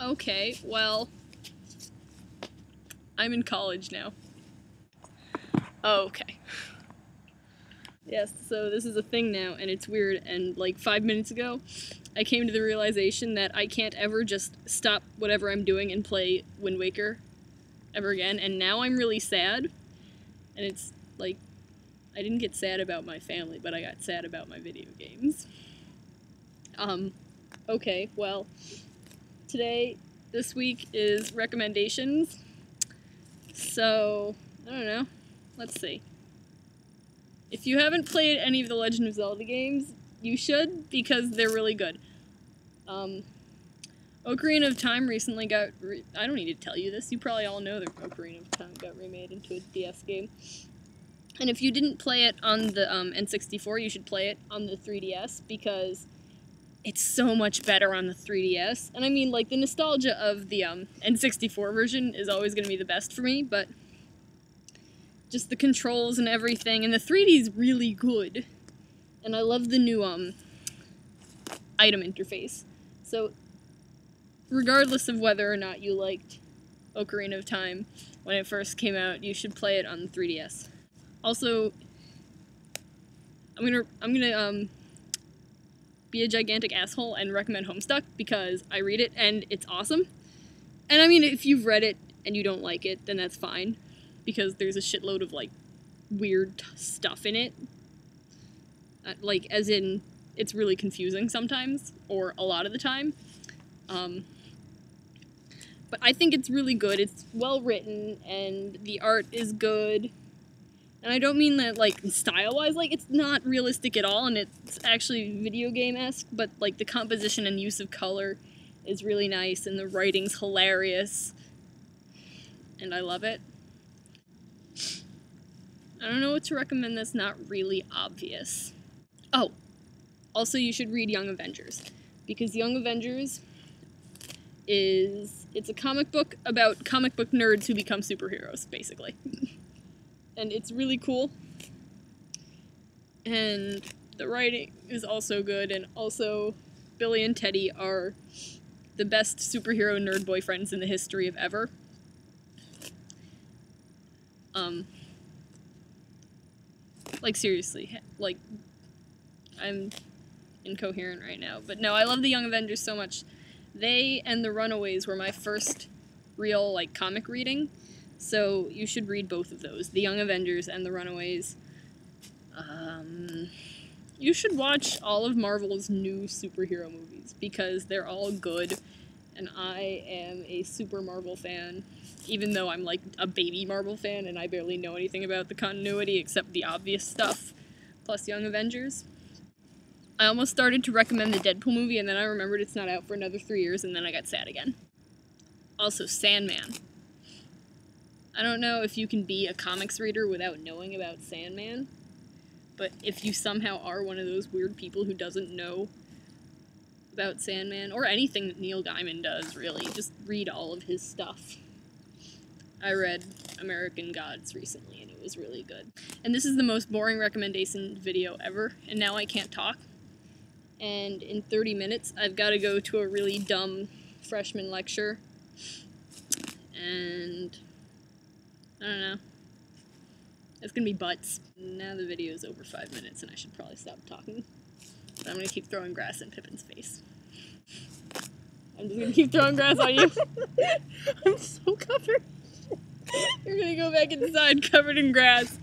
Okay, well, I'm in college now. Okay. Yes, so this is a thing now, and it's weird, and like 5 minutes ago, I came to the realization that I can't ever just stop whatever I'm doing and play Wind Waker ever again, and now I'm really sad, and it's like, I didn't get sad about my family, but I got sad about my video games. Okay, well, this week is recommendations, so, I don't know, let's see. If you haven't played any of the Legend of Zelda games, you should, because they're really good. Ocarina of Time recently got, I don't need to tell you this, you probably all know that Ocarina of Time got remade into a DS game. And if you didn't play it on the N64, you should play it on the 3DS, because it's so much better on the 3DS. And I mean, like, the nostalgia of the N64 version is always going to be the best for me, but just the controls and everything, and the 3D is really good. And I love the new item interface. So, regardless of whether or not you liked Ocarina of Time when it first came out, you should play it on the 3DS. Also, I'm gonna be a gigantic asshole and recommend Homestuck because I read it and it's awesome. And I mean, if you've read it and you don't like it, then that's fine, because there's a shitload of, like, weird stuff in it. Like, as in, it's really confusing sometimes, or a lot of the time. But I think it's really good. It's well written, and the art is good. And I don't mean that, like, style-wise, like, it's not realistic at all, and it's actually video game-esque, but, like, the composition and use of color is really nice, and the writing's hilarious. And I love it. I don't know what to recommend that's not really obvious. Oh, also you should read Young Avengers, because Young Avengers it's a comic book about comic book nerds who become superheroes, basically. And it's really cool. And the writing is also good, and also Billy and Teddy are the best superhero nerd boyfriends in the history of ever. Like, seriously, like, I'm incoherent right now, but no, I love the Young Avengers so much. They and the Runaways were my first real, like, comic reading, so you should read both of those, the Young Avengers and the Runaways. You should watch all of Marvel's new superhero movies, because they're all good, and I am a super Marvel fan, even though I'm, like, a baby Marvel fan, and I barely know anything about the continuity except the obvious stuff, plus Young Avengers. I almost started to recommend the Deadpool movie, and then I remembered it's not out for another 3 years, and then I got sad again. Also, Sandman. I don't know if you can be a comics reader without knowing about Sandman, but if you somehow are one of those weird people who doesn't know about Sandman, or anything that Neil Gaiman does, really, just read all of his stuff. I read American Gods recently, and it was really good. And this is the most boring recommendation video ever, and now I can't talk. And in 30 minutes, I've got to go to a really dumb freshman lecture. And I don't know. It's gonna be butts. Now the video is over 5 minutes, and I should probably stop talking. But I'm gonna keep throwing grass in Pippin's face. I'm just gonna keep throwing grass on you. I'm so covered. You're gonna go back inside covered in grass.